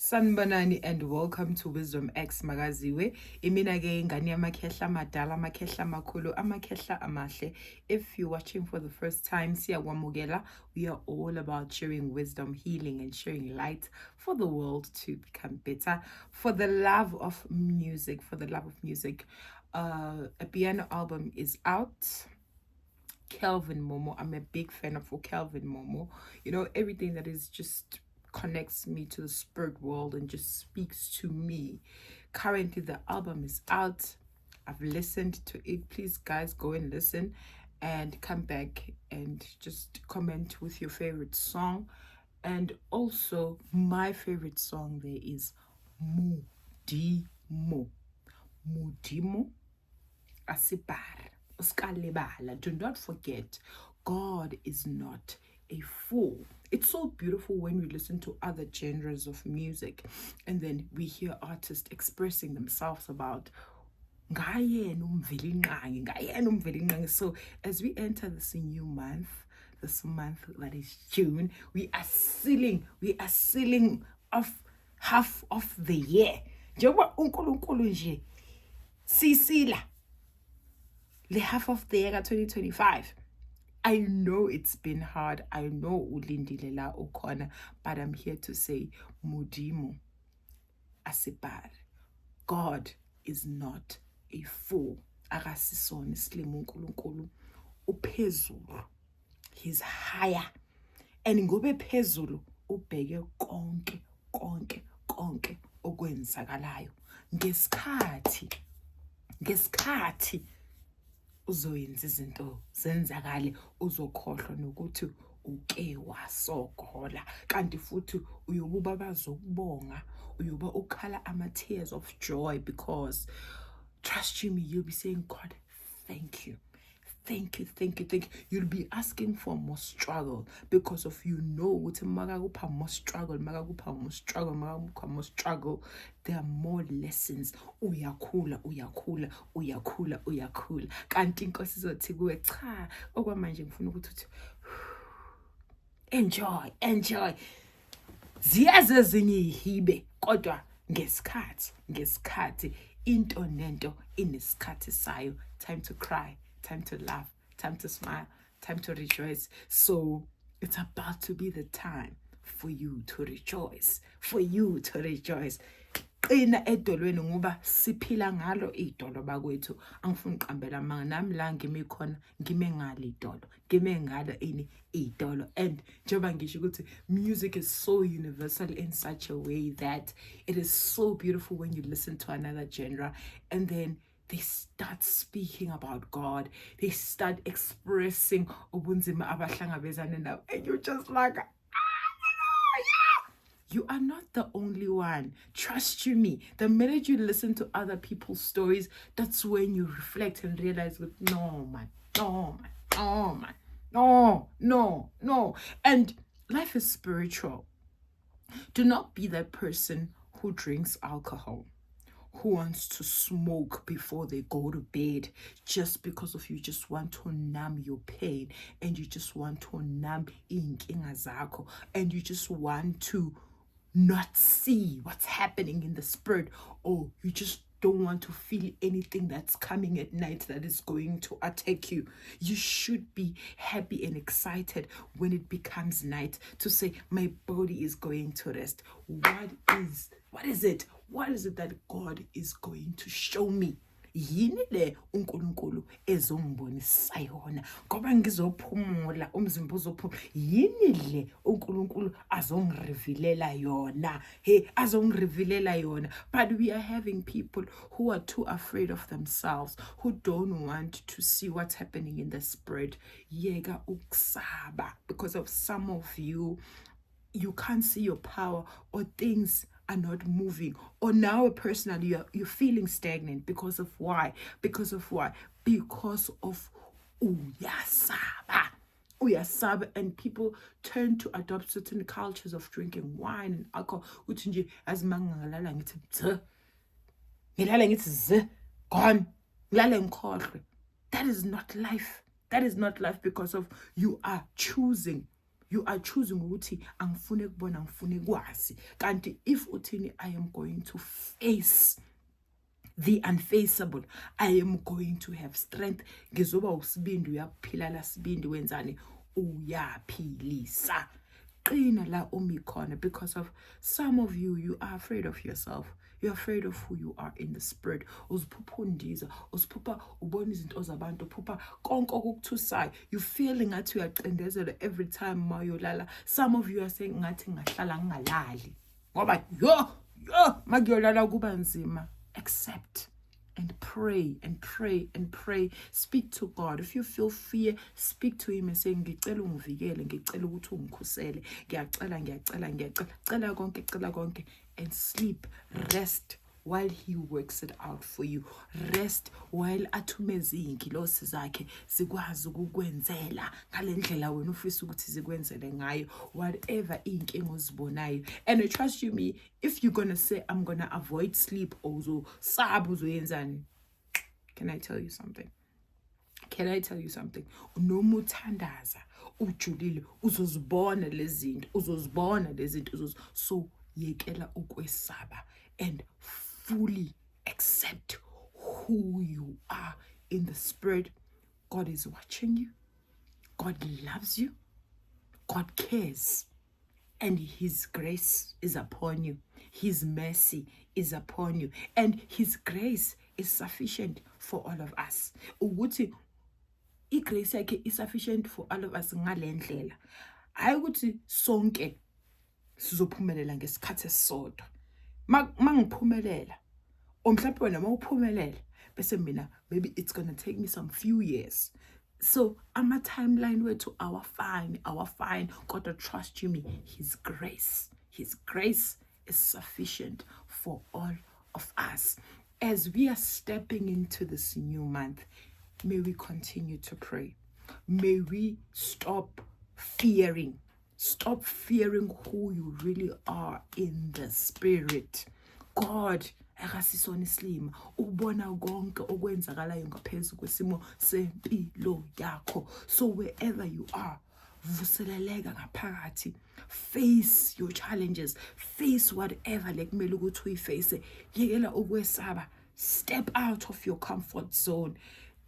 Sanibonani and welcome to Wisdom X Magaziwe. Imina ke ingane yamakhehla amadala, amakhehla amakhulu, amakhehla amahle. If you're watching for the first time, siyakwamukela. We are all about sharing wisdom, healing, and sharing light for the world to become better. For the love of music, a piano album is out. Kelvin Momo. I'm a big fan of Kelvin Momo. You know, everything that is just connects me to the spirit world and just speaks to me. Currently, the album is out. I've listened to it. Please, guys, go and listen and come back and just comment with your favorite song. And also, my favorite song there is Mudimo. Mudimo Asipar. Do not forget, God is not a fool. It's so beautiful when we listen to other genres of music and then we hear artists expressing themselves about so as we enter this new month, this month that is June, we are sealing off half of the year. Sisila the half of the year 2025. I know it's been hard. I know ulindilela ukhona, but I'm here to say Mudimo Asipar. God is not a fool. Akasisona isilimu uNkulunkulu uphezulu. He's higher. And ngobe phezulu ubheke konke okwenzakalayo. Ngesikhathi uzoyenza izinto zenzakale, uzokhohlwa nokuthi uke wasogola, kanti futhi uyobuba bazokubonga, uyoba ukhala ama-tears of joy, because trust you me, you'll be saying, God, thank you. Thank you. You'll be asking for more struggle because of what more struggle, there are more lessons. Uyakhula. Kanti inkosi izothi kuwe cha, okwamanje ngifuna ukuthi enjoy. Ziyaze ezinye ihibe kodwa ngesikhathi into nento inesikhathi sayo. Time to cry, time to laugh, time to smile, time to rejoice. So it's about to be the time for you to rejoice. Qina edolweni ngoba siphila ngalo idolo bakwethu. Angifuni uqambela manga nami la ngime khona, ngime ngalo idolo, ngime ngalo idolo. And njengoba ngisho ukuthi music is so universal in such a way that it is so beautiful when you listen to another genre and then they start speaking about God. They start expressing ubunzima abahlangabezana nabo, and you're just like, you are not the only one. Trust you me. The minute you listen to other people's stories, that's when you reflect and realize, no. And life is spiritual. Do not be that person who drinks alcohol, who wants to smoke before they go to bed just because of you just want to numb your pain, and you just want to numb inkinga zakho, and you just want to not see what's happening in the spirit, or you just don't want to feel anything that's coming at night that is going to attack you. You should be happy and excited when it becomes night to say, my body is going to rest. What is it that God is going to show me? Yini le uNkulunkulu ezongibonisa yona ngoba ngizophumula, umzimba uzophumula. Yini le uNkulunkulu azongirevealela yona. But we are having people who are too afraid of themselves, who don't want to see what's happening in the spirit. Yeka ukusaba, because of some of you can't see your power, or things are not moving, or now personally you're feeling stagnant. Because of why? Because of uyasaba, and people turn to adopt certain cultures of drinking wine and alcohol. Uthi nje azimanga ngalala ngithi gone, ngilale ngikhohlwe. That is not life. Because of you are choosing You are choosing ukuthi angifune kubona, angifune kwazi. Kanti if uthini, I am going to face the unfaceable, I am going to have strength. Ngizoba usibindi, uyaphila la sibindi, wenzani, uyaphilisa. Qina la umikhona, because of some of you, you are afraid of yourself. You're afraid of who you are in the spirit. Uziphupha undiza, uziphupha ubona izinto zabantu, uphupha konke okukuthusayo. You feeling ngathi uyaqindezela every time mayolala. Some of you are saying ngathi ngahlala ngingalali. Ngoba magiyolala kuba nzima. Accept and pray and pray and pray. Speak to God. If you feel fear, speak to him and say, ngicela ungivikele, ngicela ukuthi ungikhusele, ngiyacela konke, and sleep. Rest while he works it out for you. Rest while athumeza iy'ngilosi zakhe zikwazi ukukwenzela ngale ndlela wena ufisa ukuthi zikwenzele ngayo, whatever iy'nkinga ozibonayo. And I trust you me, if you're gonna say I'm gonna avoid sleep or uzosaba uzoyenzani, can I tell you something? Noma uthandaza ujulile uzozibona lezi zinto, so yekela ukwesaba and fully accept who you are in the spirit. God is watching you. God loves you. God cares. And his grace is upon you. His mercy is upon you. And his grace is sufficient for all of us. Ukuthi igrace yakhe is sufficient for all of us ngale ndlela. Hayi ukuthi sonke sizophumelela ngesikhathi esisodwa. Mangiphumelela, mhlawumbe wena mawuphumelela, bese mina maybe it's gonna take me some few years. So ama timeline wethu our fine. God, trust you me, his grace is sufficient for all of us. As we are stepping into this new month, may we continue to pray. May we stop fearing who you really are in the spirit. God akasisona isilima, ubona konke okwenzakalayo ngaphezu kwesimo sempilo yakho. So wherever you are, vuseleleka ngaphakathi, face your challenges, face whatever lekumele ukuthi uyiface. Yekela ukwesaba, step out of your comfort zone.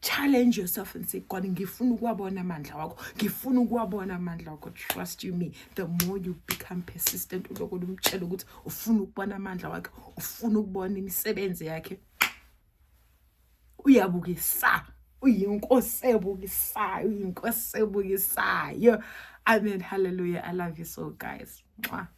Challenge yourself and say, God, ngifuna ukuwabona amandla wakho. Trust you me, the more you become persistent, uloko umtshela ukuthi ufuna ukubona amandla wakhe, ufuna ukubona imisebenzi yakhe, uyabukisa, uyinkosi ebukisayo. Amen. Hallelujah. I love you so, guys. Mwah.